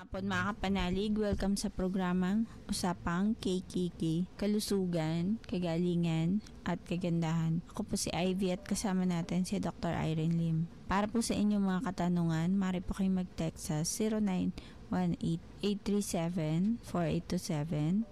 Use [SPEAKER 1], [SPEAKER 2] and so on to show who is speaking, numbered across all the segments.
[SPEAKER 1] Hapon mga kapanalig, welcome sa programang Usapang KKK, Kalusugan, Kagalingan at Kagandahan. Ako po si Ivy at kasama natin si Dr. Irene Lim. Para po sa inyong mga katanungan, maaari po kayong mag-text sa 0918-837-4827,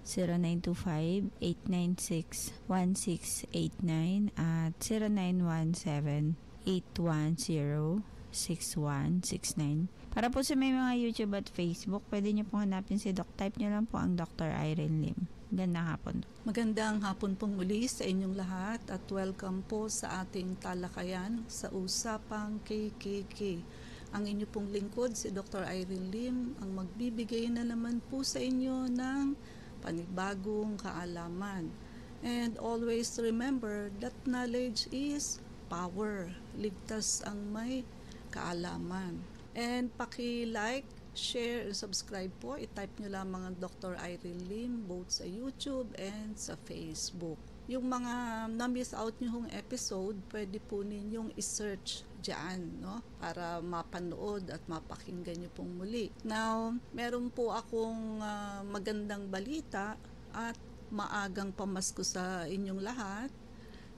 [SPEAKER 1] 0925-896-1689 at 0917-810-6169. Para po sa may mga YouTube at Facebook, pwede nyo pong hanapin si Doc. Type nyo lang po ang Dr. Irene Lim. Gandang hapon.
[SPEAKER 2] Magandang hapon pong muli sa inyong lahat at welcome po sa ating talakayan sa Usapang KKK. Ang inyo pong lingkod, si Dr. Irene Lim, ang magbibigay na naman po sa inyo ng panibagong kaalaman. And always remember that knowledge is power. Ligtas ang may kaalaman. And paki-like, share, and subscribe po. I-type nyo lamang ang Dr. Irene Lim both sa YouTube and sa Facebook. Yung mga na-miss out nyo hong episode, pwede po ninyong i-search dyan, no? Para mapanood at mapakinggan nyo pong muli. Now, meron po akong magandang balita at maagang pamasko sa inyong lahat.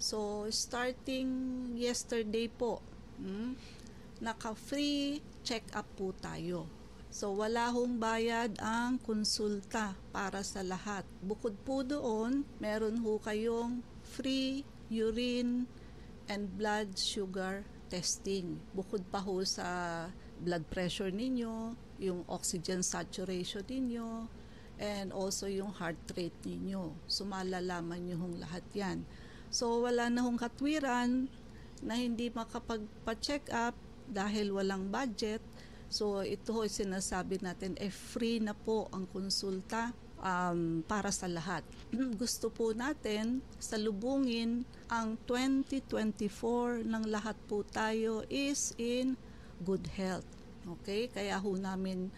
[SPEAKER 2] So, starting yesterday po, naka-free check-up po tayo. So, wala hong bayad ang konsulta para sa lahat. Bukod po doon, meron ho kayong free urine and blood sugar testing. Bukod pa ho sa blood pressure ninyo, yung oxygen saturation ninyo, and also yung heart rate ninyo. So, malalaman nyo hong lahat yan. So, wala na hong katwiran na hindi makapagpa-check up dahil walang budget. So, ito ho sinasabi natin, free na po ang konsulta para sa lahat. Gusto po natin salubungin ang 2024 ng lahat po tayo is in good health. Okay? Kaya ho namin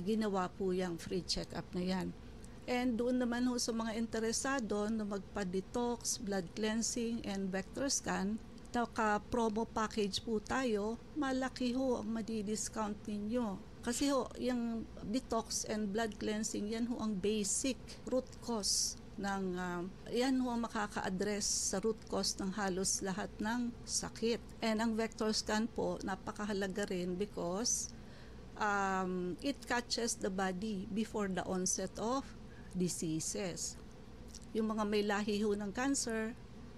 [SPEAKER 2] ginawa po yung free check-up na yan. And doon naman ho sa mga interesado na magpa-detox, blood cleansing, and vector scan, naka-promo package po tayo, malaki ho ang madi-discount ninyo. Kasi ho, yung detox and blood cleansing, yan ho ang basic root cause ng, yan ho ang makaka-address sa root cause ng halos lahat ng sakit. And ang vector scan po, napakahalaga rin because it catches the body before the onset of diseases. Yung mga may lahi ho ng cancer,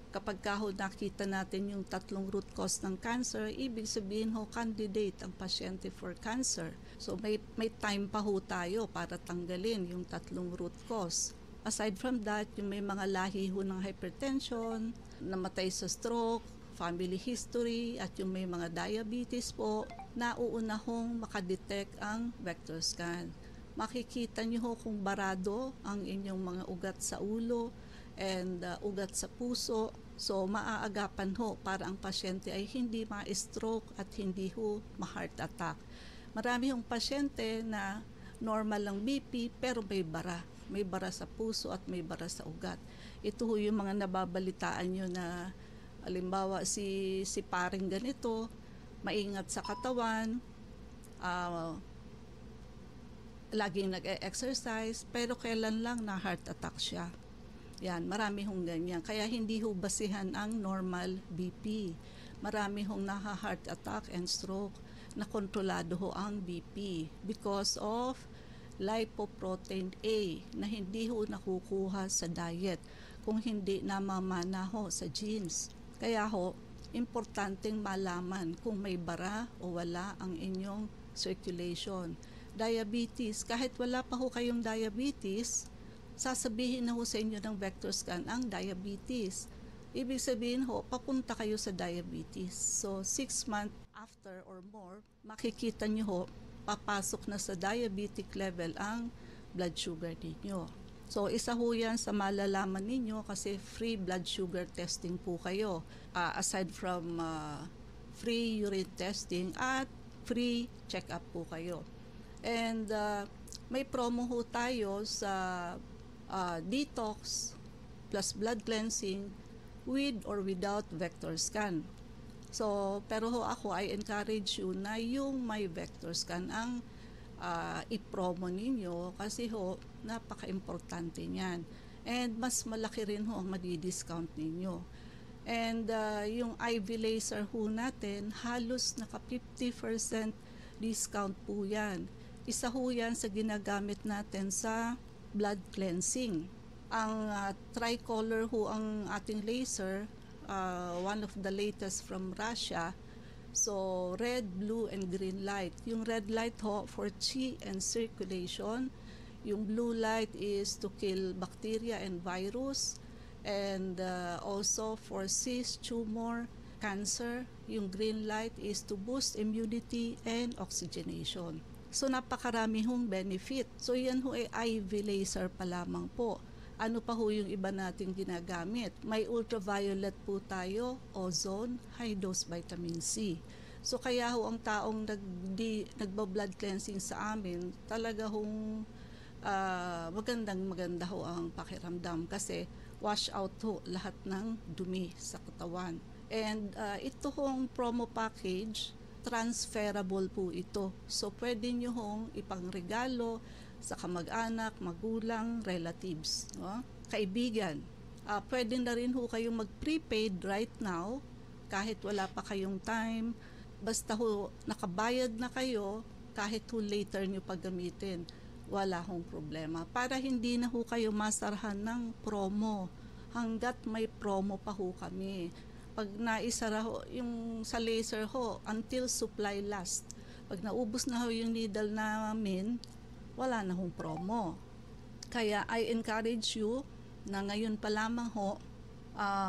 [SPEAKER 2] kapag ho nakita natin yung tatlong root cause ng cancer, ibig sabihin ho candidate ang pasyente for cancer. So may time pa ho tayo para tanggalin yung tatlong root cause. Aside from that, yung may mga lahi ho ng hypertension, namatay sa stroke, family history, at yung may mga diabetes po, nauuna hong makadetect ang vector scan. Makikita nyo ho kung barado ang inyong mga ugat sa ulo, and ugat sa puso. So, maaagapan ho para ang pasyente ay hindi ma-stroke at hindi ho ma-heart attack. Marami hong pasyente na normal lang BP pero may bara. May bara sa puso at may bara sa ugat. Ito ho yung mga nababalitaan nyo na halimbawa si paring ganito, maingat sa katawan, laging nag-exercise, pero kailan lang na heart attack siya. Yan, marami hong ganyan. Kaya hindi ho basihan ang normal BP. Marami hong heart attack and stroke na kontrolado ho ang BP because of lipoprotein A na hindi ho nakukuha sa diet kung hindi namamana ho sa genes. Kaya ho, importanteng malaman kung may bara o wala ang inyong circulation. Diabetes, kahit wala pa ho kayong diabetes, sasabihin na ho sa inyo ng vector scan ang diabetes. Ibig sabihin ho, papunta kayo sa diabetes. So, 6 months after or more, makikita nyo ho, papasok na sa diabetic level ang blood sugar ninyo. So, isa ho yan sa malalaman ninyo kasi free blood sugar testing po kayo. Aside from free urine testing at free check-up po kayo. And may promo ho tayo sa detox plus blood cleansing with or without vector scan. So, pero ho ako, I encourage you na yung may vector scan ang i-promo ninyo kasi ho, napaka-importante niyan. And mas malaki rin ho ang madi-discount ninyo. And yung IV laser ho natin, halos naka 50% discount po yan. Isa ho yan sa ginagamit natin sa blood cleansing. Ang tricolor ho ang ating laser, one of the latest from Russia. So, red, blue, and green light. Yung red light ho for chi and circulation. Yung blue light is to kill bacteria and virus. And also for cyst, tumor, cancer. Yung green light is to boost immunity and oxygenation. So, napakarami hong benefit. So, yan ho ay IV laser pa lamang po. Ano pa ho yung iba nating ginagamit? May ultraviolet po tayo, ozone, high dose vitamin C. So kaya ho ang taong nagba-blood cleansing sa amin, talaga hong maganda ho ang pakiramdam kasi wash out ho lahat ng dumi sa katawan. And ito hong promo package, transferable po ito. So pwede nyo hong ipangregalo sa kamag-anak, magulang, relatives, no? Kaibigan. Pwede na rin ho kayong mag-prepaid right now kahit wala pa kayong time. Basta ho nakabayad na kayo kahit ho later nyo paggamitin. Wala hong problema. Para hindi na ho kayo masarhan ng promo. Hanggat may promo pa ho kami. Pag naisara ho, yung sa laser ho, until supply last. Pag naubos na ho yung needle namin, wala na hong promo. Kaya I encourage you na ngayon pa lamang ho,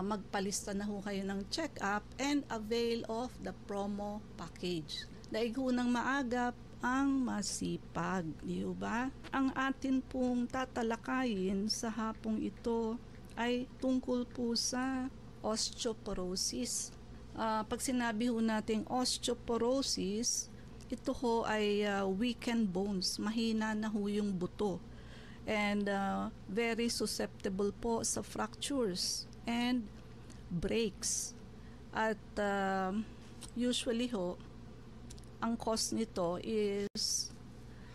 [SPEAKER 2] magpalista na ho kayo ng check-up and avail of the promo package. Daig ho ng maagap ang masipag, di ba? Ang atin pong tatalakayin sa hapong ito ay tungkol po sa osteoporosis. Pag sinabi ho nating osteoporosis, ito ho ay weakened bones, mahina na ho yung buto. And very susceptible po sa fractures and breaks. At usually ho, ang cause nito is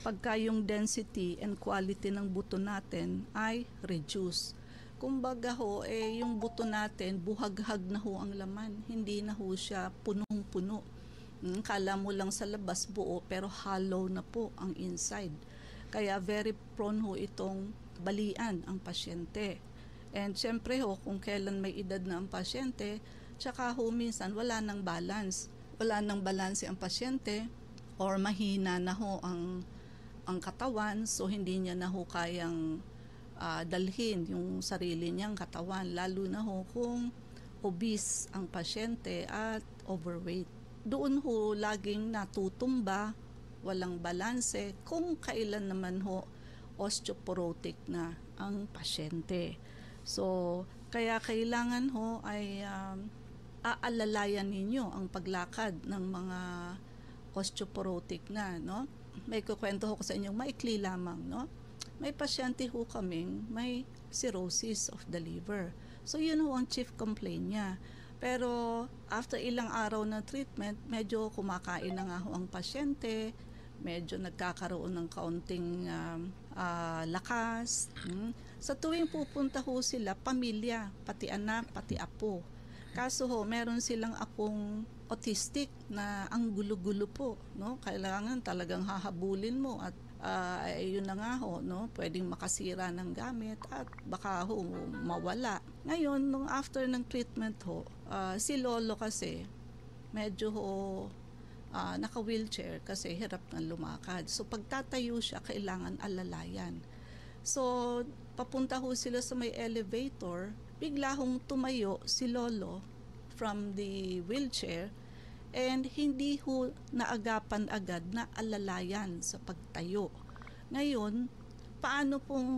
[SPEAKER 2] pagka yung density and quality ng buto natin ay reduce. Kumbaga ho, yung buto natin, buhaghag na ho ang laman. Hindi na ho siya punong-puno. Kala mo lang sa labas buo pero hollow na po ang inside. Kaya very prone ho itong balian ang pasyente. And syempre ho, kung kailan may edad na ang pasyente, tsaka ho minsan wala nang balance. Wala nang balance ang pasyente or mahina na ho ang katawan, so hindi niya na ho kayang dalhin yung sarili niyang katawan. Lalo na ho kung obese ang pasyente at overweight. Doon ho laging natutumba, walang balanse, kung kailan naman ho osteoporotic na ang pasyente. So, kaya kailangan ho ay aalalayan ninyo ang paglakad ng mga osteoporotic na, no? May kukwento ko sa inyo, maikli lamang, no? May pasyente ho kaming may cirrhosis of the liver. So, yun ho ang chief complaint niya. Pero after ilang araw na treatment, medyo kumakain na nga ho ang pasyente, medyo nagkakaroon ng kaunting lakas. Sa tuwing pupunta ho sila, pamilya, pati anak, pati apo. Kaso ho, meron silang apong autistic na ang gulo-gulo po, no? Kailangan talagang hahabulin mo at yun na nga ho, no? Pwedeng makasira ng gamit at baka ho mawala. Ngayon, nung after ng treatment ho, si lolo kasi medyo ho naka-wheelchair kasi hirap na lumakad. So pagtatayo siya, kailangan alalayan. So papunta ho sila sa may elevator, bigla hong tumayo si lolo from the wheelchair and hindi ho naagapan agad na alalayan sa pagtayo. Ngayon, paano pong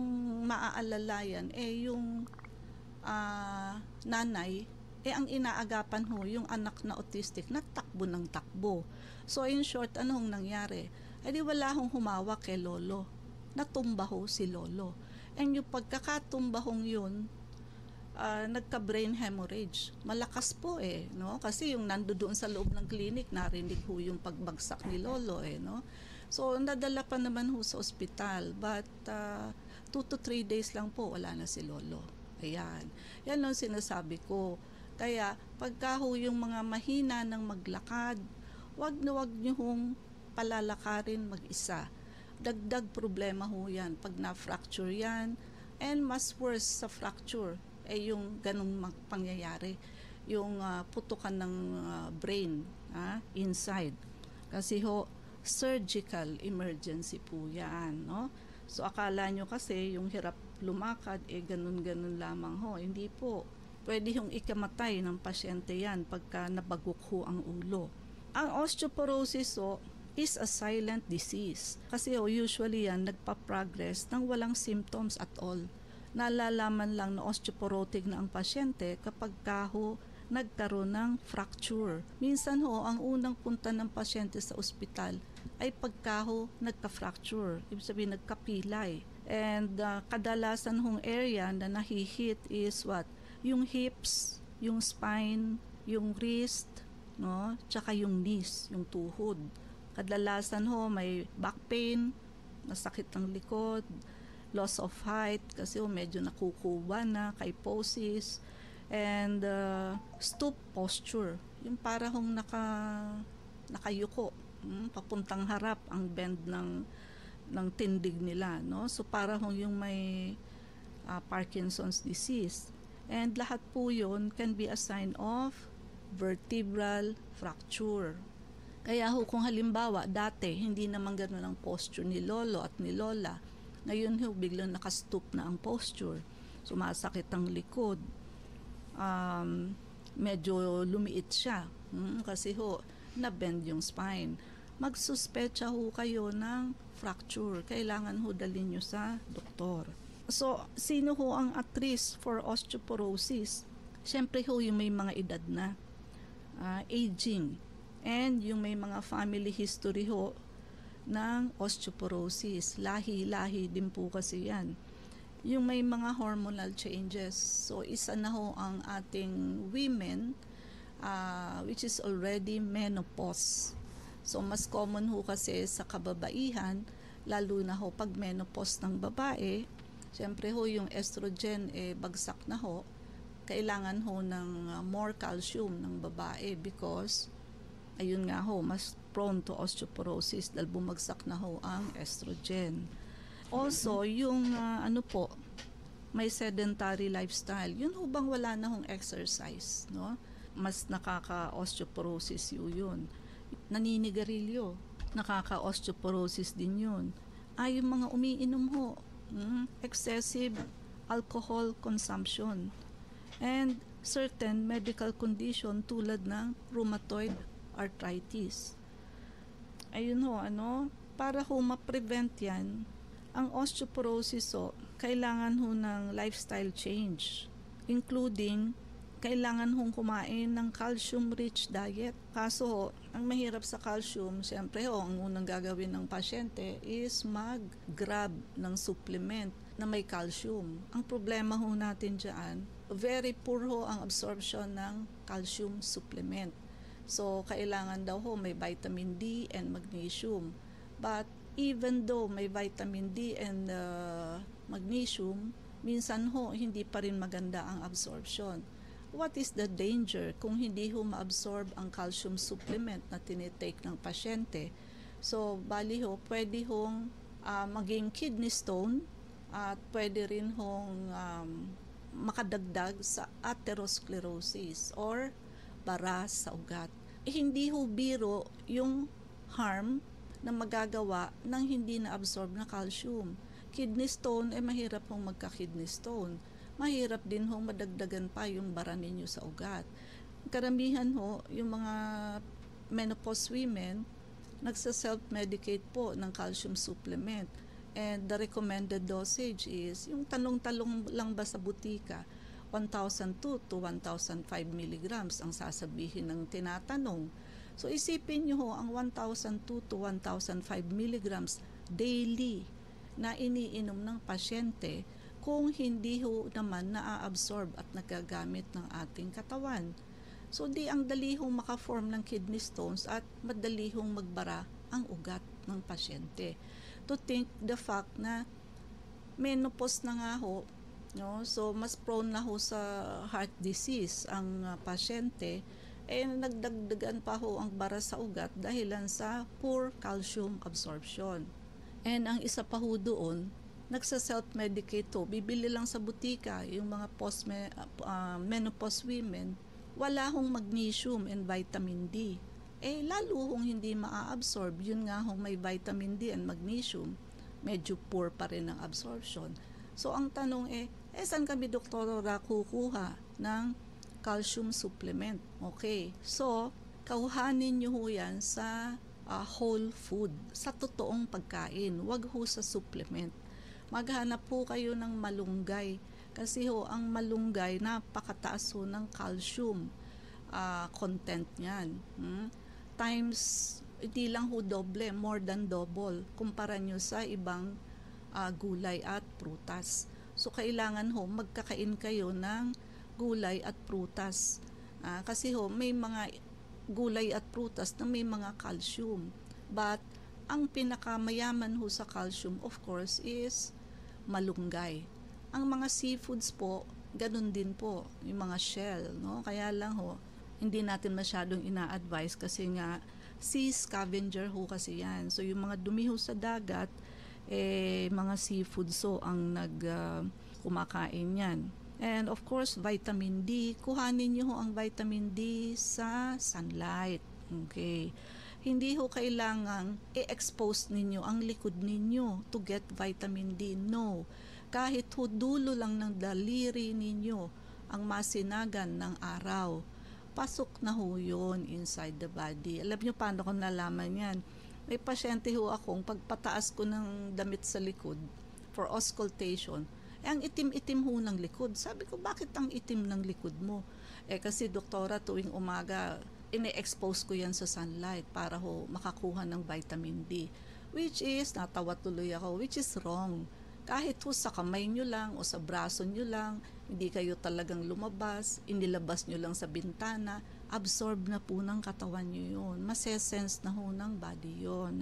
[SPEAKER 2] maaalalayan? Yung nanay, ang inaagapan ho, yung anak na autistic, natakbo ng takbo. So in short, anong nangyari? Di wala hong humawak kay lolo. Natumba ho si lolo. And yung pagkakatumba hong yun, nagka-brain hemorrhage. Malakas po no? Kasi yung nandoon sa loob ng clinic, narinig ho yung pagbagsak ni lolo no? So, nadala pa naman ho sa ospital, but 2 to 3 days lang po, wala na si lolo. Ayan. Yan ang sinasabi ko. Kaya, pagka ho yung mga mahina ng maglakad, wag nyo hong palalakarin mag-isa. Dagdag problema ho yan. Pag na-fracture yan, and mas worse sa fracture, yung ganung pangyayari. Yung putukan ng brain inside. Kasi ho, surgical emergency po yan, no? So, akala nyo kasi yung hirap lumakad, ganun-ganun lamang ho. Hindi po. Pwede yung ikamatay ng pasyente yan pagka nabagok ho ang ulo. Ang osteoporosis ho, is a silent disease. Kasi usually yan, nagpa-progress nang walang symptoms at all. Nalalaman lang na osteoporotic na ang pasyente kapag ho nagkaroon ng fracture. Minsan ho, ang unang punta ng pasyente sa ospital ay pagka ho nagka-fracture. Ibig sabihin, nagkapilay. And kadalasan hong area na nahihit is what? Yung hips, yung spine, yung wrist, no? Tsaka yung knees, yung tuhod. Kadalasan ho, may back pain, masakit ng likod, loss of height, kasi medyo nakukuba na, kyphosis, and stoop posture. Yung para hong nakayuko, papuntang harap ang bend ng tindig nila, no? So para hong yung may Parkinson's disease. And lahat po yun can be a sign of vertebral fracture. Kaya ho, kung halimbawa, dati, hindi naman gano'n ang posture ni lolo at ni lola. Ngayon ho, biglang nakastoop na ang posture. Sumasakit ang likod. Medyo lumiit siya. Kasi ho, na-bend yung spine. Magsuspecha ho kayo ng fracture. Kailangan ho dalhin nyo sa doktor. So, sino ho ang at risk for osteoporosis? Siyempre ho, yung may mga edad na. Aging. And yung may mga family history ho ng osteoporosis. Lahi-lahi din po kasi yan. Yung may mga hormonal changes. So, isa na ho ang ating women which is already menopause. So, mas common ho kasi sa kababaihan, lalo na ho pag menopause ng babae, siyempre ho yung estrogen bagsak na ho, kailangan ho ng more calcium ng babae because ayun nga ho, mas prone to osteoporosis dahil bumagsak na ho ang estrogen. Also, yung may sedentary lifestyle, yun ho bang wala na hong exercise, no? Mas nakaka-osteoporosis yun. Naninigarilyo, nakaka-osteoporosis din yun. Yung mga umiinom ho, excessive alcohol consumption, and certain medical condition tulad ng rheumatoid arthritis. Ayun ho, para ho ma-prevent yan, ang osteoporosis ho, kailangan ho ng lifestyle change, including kailangan hong kumain ng calcium-rich diet. Kaso ho, ang mahirap sa calcium, siyempre ho, ang unang gagawin ng pasyente is mag-grab ng supplement na may calcium. Ang problema ho natin dyan, very poor ho ang absorption ng calcium supplement. So, kailangan daw ho may vitamin D and magnesium. But even though may vitamin D and magnesium, minsan ho, hindi pa rin maganda ang absorption. What is the danger kung hindi ho ma-absorb ang calcium supplement na tinitake ng pasyente? So, bali ho, pwede hong maging kidney stone at pwede rin hong makadagdag sa atherosclerosis or bara sa ugat. Hindi ho biro yung harm na magagawa ng hindi na-absorb na calcium. Kidney stone, mahirap hong magka-kidney stone. Mahirap din hong madagdagan pa yung bara ninyo sa ugat. Karamihan ho, yung mga menopause women, nagsa-self-medicate po ng calcium supplement. And the recommended dosage is, yung talong-talong lang ba sa butika, 1,002 to 1,005 milligrams ang sasabihin ng tinatanong. So isipin nyo ho, ang 1,002 to 1,005 milligrams daily na iniinom ng pasyente kung hindi ho naman na-absorb at nagagamit ng ating katawan. So di ang dali hong maka-form ng kidney stones at madali hong magbara ang ugat. ng pasyente. To think the fact na menopause na nga ho, no? So mas prone na ho sa heart disease ang pasyente, nagdagdagan pa ho ang bara sa ugat dahilan sa poor calcium absorption. And ang isa pa ho doon, nagsa-self-medicate ho, bibili lang sa butika yung mga menopause women, wala hong magnesium and vitamin D. Lalo hong hindi maa-absorb, yun nga hong may vitamin D and magnesium, medyo poor pa rin ang absorption. So ang tanong saan kami doktora kukuha ng calcium supplement? Okay, so kauhanin nyo ho yan sa whole food, sa totoong pagkain, wag ho sa supplement. Maghanap po kayo ng malunggay, kasi ho ang malunggay napakataas ho ng calcium content niyan. Times, hindi lang ho doble, more than double kumpara nyo sa ibang gulay at prutas. So kailangan ho magkakain kayo ng gulay at prutas. Kasi ho may mga gulay at prutas na may mga calcium. But ang pinakamayaman ho sa calcium of course is malunggay. Ang mga seafoods po, ganun din po, yung mga shell, no? Kaya lang ho, hindi natin masyadong ina-advise kasi nga sea scavenger ho kasi yan. So yung mga dumi ho sa dagat, mga seafood so ang kumakain yan. And of course, vitamin D. Kuhanin nyo ho ang vitamin D sa sunlight. Okay. Hindi ho kailangang i-expose ninyo ang likod ninyo to get vitamin D. No. Kahit ho dulo lang ng daliri ninyo ang masinagan ng araw, pasok na ho yun inside the body. Alam nyo paano ko nalaman yan? May pasyente ho akong pagpataas ko ng damit sa likod for auscultation, ang itim-itim ho ng likod. Sabi ko, bakit ang itim ng likod mo? Kasi doktora, tuwing umaga, ine-expose ko yan sa sunlight para ho makakuha ng vitamin D. Which is, natawa tuloy ako, which is wrong. Kahit ho sa kamay nyo lang o sa braso nyo lang, hindi kayo talagang lumabas, inilabas nyo lang sa bintana, absorb na po ng katawan nyo yun. Masesense na ho ng body yun.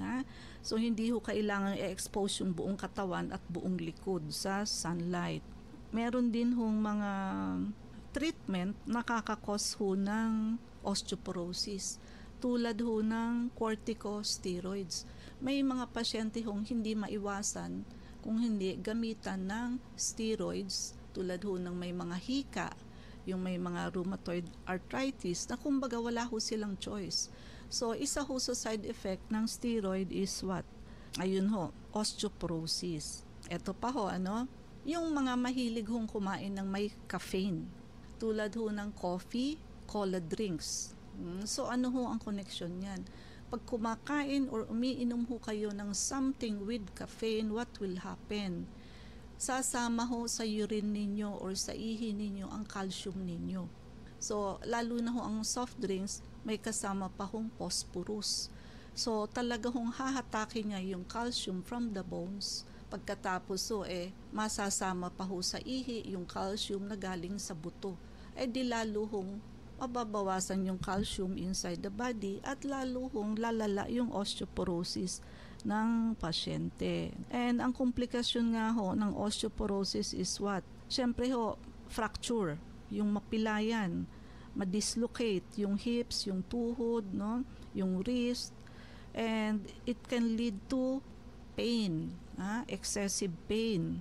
[SPEAKER 2] So, hindi ho kailangan i-expose yung buong katawan at buong likod sa sunlight. Meron din hong mga treatment nakakakos ho ng osteoporosis. Tulad ho ng corticosteroids. May mga pasyente hong hindi maiwasan kung hindi gamitan ng steroids tulad ho ng may mga hika, yung may mga rheumatoid arthritis na kumbaga wala ho silang choice. So, isa ho sa side effect ng steroid is what? Ayun ho, osteoporosis. Ito pa ho, yung mga mahilig hong kumain ng may caffeine, tulad ho ng coffee, cola drinks. So, ano ho ang connection yan? Pag kumakain or umiinom ho kayo ng something with caffeine, what will happen? Sasama ho sa urine ninyo or sa ihi ninyo ang calcium ninyo. So, lalo na ho ang soft drinks, may kasama pa hong phosphorus. So, talaga hong hahatakin niya yung calcium from the bones. Pagkatapos ho, masasama pa ho sa ihi yung calcium na galing sa buto. Di lalo hong mababawasan yung calcium inside the body at lalo hong lalala yung osteoporosis ng pasyente. And ang komplikasyon nga ho ng osteoporosis is what? Siyempre ho, fracture, yung mapilayan, ma-dislocate yung hips, yung tuhod, no? Yung wrist, and it can lead to pain, excessive pain,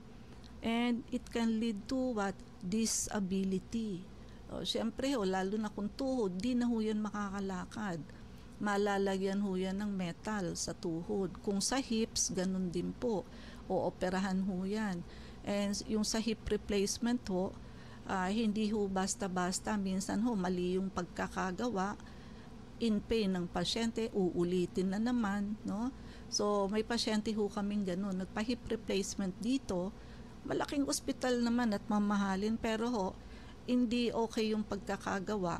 [SPEAKER 2] and it can lead to what? Disability. Siyempre ho, lalo na kung tuhod, di na ho yan makakalakad. Malalagyan ho yan ng metal sa tuhod. Kung sa hips, ganun din po. O operahan ho yan. And yung sa hip replacement ho, hindi ho basta-basta. Minsan ho, mali yung pagkakagawa. In pain ng pasyente, uulitin na naman. No? So, may pasyente ho kaming ganun. Nagpa-hip replacement dito. Malaking ospital naman at mamahalin. Pero ho, hindi okay yung pagkakagawa.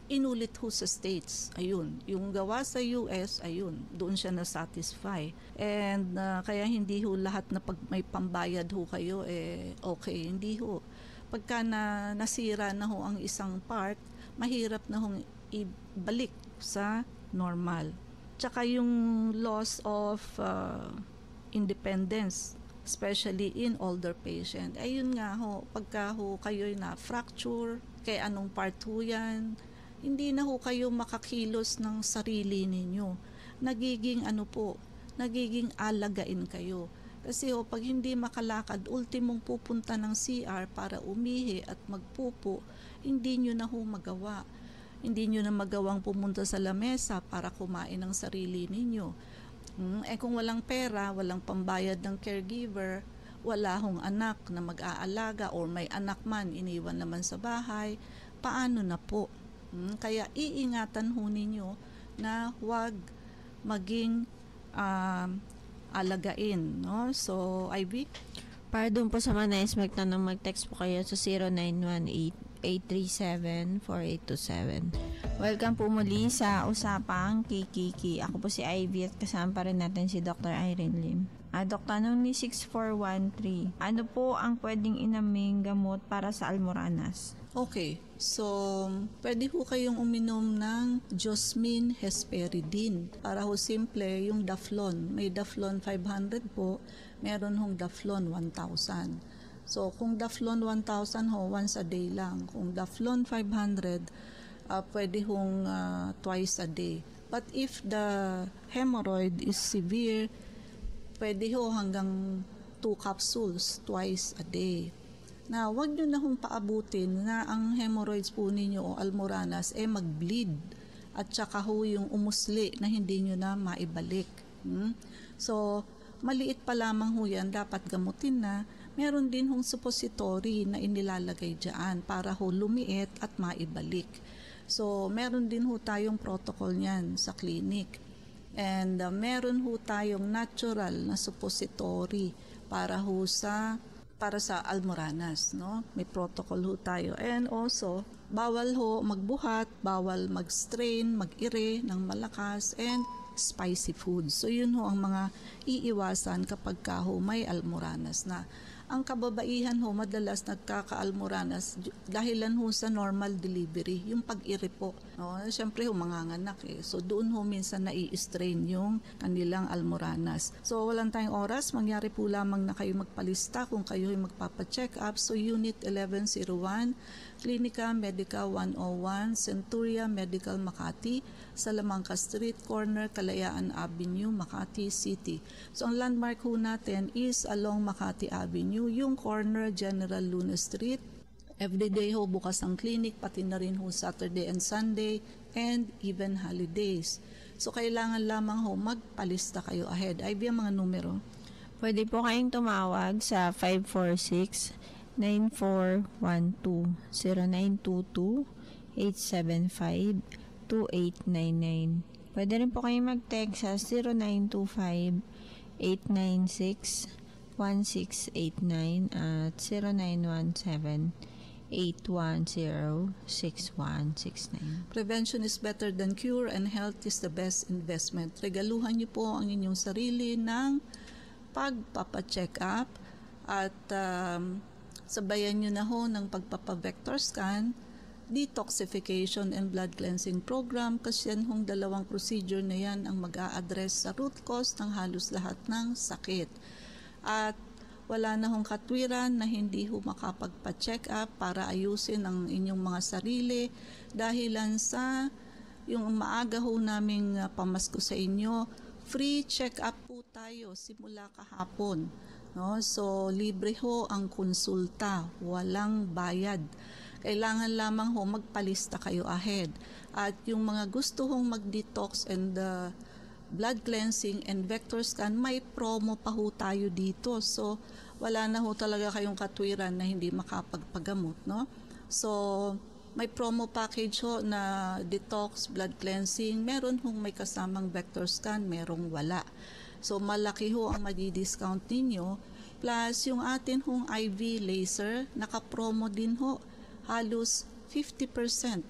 [SPEAKER 2] Inulit ho sa States. Ayun. Yung gawa sa US, ayun. Doon siya na-satisfy. And kaya hindi ho lahat na pag may pambayad ho kayo, okay. Hindi ho. Pagka nasira na ho ang isang part, mahirap na hong ibalik sa normal. tsaka yung loss of independence, especially in older patient. Ayun nga ho, pagka ho kayo'y na-fracture, kay anong part ho yan, hindi na ho kayo makakilos ng sarili ninyo. Nagiging nagiging alagain kayo. Kasi ho, pag hindi makalakad, ultimong pupunta ng CR para umihi at magpupo, hindi nyo na ho magawa. Hindi nyo na magawang pumunta sa lamesa para kumain ng sarili ninyo. Kung walang pera, walang pambayad ng caregiver, wala hong anak na mag-aalaga or may anak man, iniwan naman sa bahay, paano na po? Kaya iingatan ho ninyo na huwag maging alagain, no? So, Ivy?
[SPEAKER 1] Para doon po sa mga nais magtanong, mag-text po kayo sa 0918-837-4827. Welcome po muli sa Usapang Kikiki. Ako po si Ivy at kasama pa rin natin si Dr. Irene Lim. Dr. Tanong ni 6413, ano po ang pwedeng inaming gamot para sa almoranas?
[SPEAKER 2] Okay, so pwede ho kayong uminom ng Josmin Hesperidine. Para ho simple, yung Daflon. May Daflon 500 po, meron hong Daflon 1,000. So kung Daflon 1,000 ho, once a day lang. Kung Daflon 500, pwede hong twice a day. But if the hemorrhoid is severe, pwede ho hanggang 2 capsules twice a day. Na wag nyo na hong paabutin na ang hemorrhoids po ninyo o almoranas mag-bleed at saka ho yung umusli na hindi nyo na maibalik. So, maliit pa lamang ho yan, dapat gamutin na. Meron din hong suppository na inilalagay dyan para ho lumiit at maibalik. So, meron din ho tayong protocol niyan sa clinic. And meron ho tayong natural na suppository para sa almoranas, no? May protocol ho tayo. And also, bawal ho magbuhat, bawal mag-strain, mag-ire ng malakas, and spicy foods. So, yun ho ang mga iiwasan kapag ho may almoranas na. Ang kababaihan ho, madalas nagkaka-almoranas dahilan ho sa normal delivery, yung pag-ire po. No? Siyempre ho, manganganak So, doon ho minsan nai-strain yung kanilang almoranas. So, walang tayong oras. Mangyari po lamang na kayo magpalista kung kayo ay magpapacheck up. So, Unit 1101, Clinica Medica 101, Centuria Medical Makati, Salamanca Street, corner Kalayaan Avenue, Makati City. So, ang landmark ho natin is along Makati Avenue, yung corner General Luna Street. Everyday ho bukas ang clinic, pati na rin ho Saturday and Sunday, and even holidays. So, kailangan lamang ho magpalista kayo ahead. Ay, ang mga numero.
[SPEAKER 1] Pwede po kayong tumawag sa 546-9412, 0922-875-2899. Pwede rin po kayong mag-text sa 0925-896-1689 at 0917-810-6169.
[SPEAKER 2] Prevention is better than cure and health is the best investment. Regaluhan niyo po ang inyong sarili ng pagpapacheck up at sabayan nyo na ho ng pagpapa-vector scan, detoxification and blood cleansing program kasi yan hong dalawang procedure na yan ang mag-a-address sa root cause ng halos lahat ng sakit. At wala na hong katwiran na hindi ho makapagpa-check up para ayusin ang inyong mga sarili dahilan sa yung maaga ho naming pamasko sa inyo. Free check-up po tayo simula kahapon. No? So, libre ho ang konsulta. Walang bayad. Kailangan lamang ho magpalista kayo ahead. At yung mga gusto hong mag-detox and blood cleansing and vector scan, may promo pa ho tayo dito. So, wala na ho talaga kayong katwiran na hindi makapagpagamot. No? So, may promo package ho na detox, blood cleansing. Meron hong may kasamang vector scan, merong wala. So, malaki ho ang madi-discount ninyo. Plus, yung atin hong IV laser, naka-promo din ho. Halos 50%.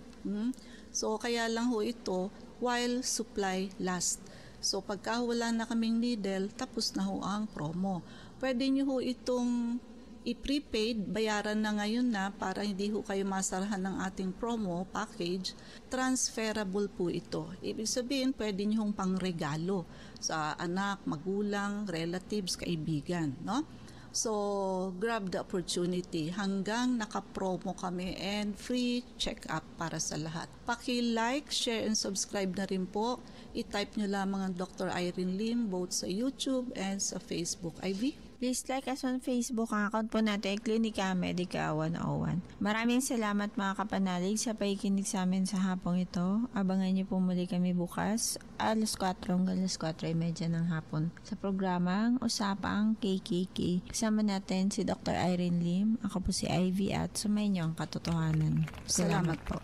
[SPEAKER 2] So, kaya lang ho ito while supply lasts. So, pagka wala na kaming needle, tapos na ho ang promo. Pwede nyo ho itong i-prepaid, bayaran na ngayon na para hindi ho kayo masarahan ng ating promo package, transferable po ito. Ibig sabihin, pwede nyo hong pangregalo sa anak, magulang, relatives, kaibigan, no? So, grab the opportunity hanggang naka-promo kami and free check-up para sa lahat. Paki-like, share, and subscribe na rin po. I-type nyo lamang ang Dr. Irene Lim both sa YouTube and sa Facebook. Ivy?
[SPEAKER 1] Please like us on Facebook. Ang account po natin ay Klinika Medica 101. Maraming salamat mga kapanalig sa pakikinig sa amin sa hapong ito. Abangan niyo po muli kami bukas, alas 4 hanggang alas 4:30 ng hapon sa programang Usapang KKK. Kasama natin si Dr. Irene Lim. Ako po si Ivy at sumayin niyo ang katotohanan. Salamat po.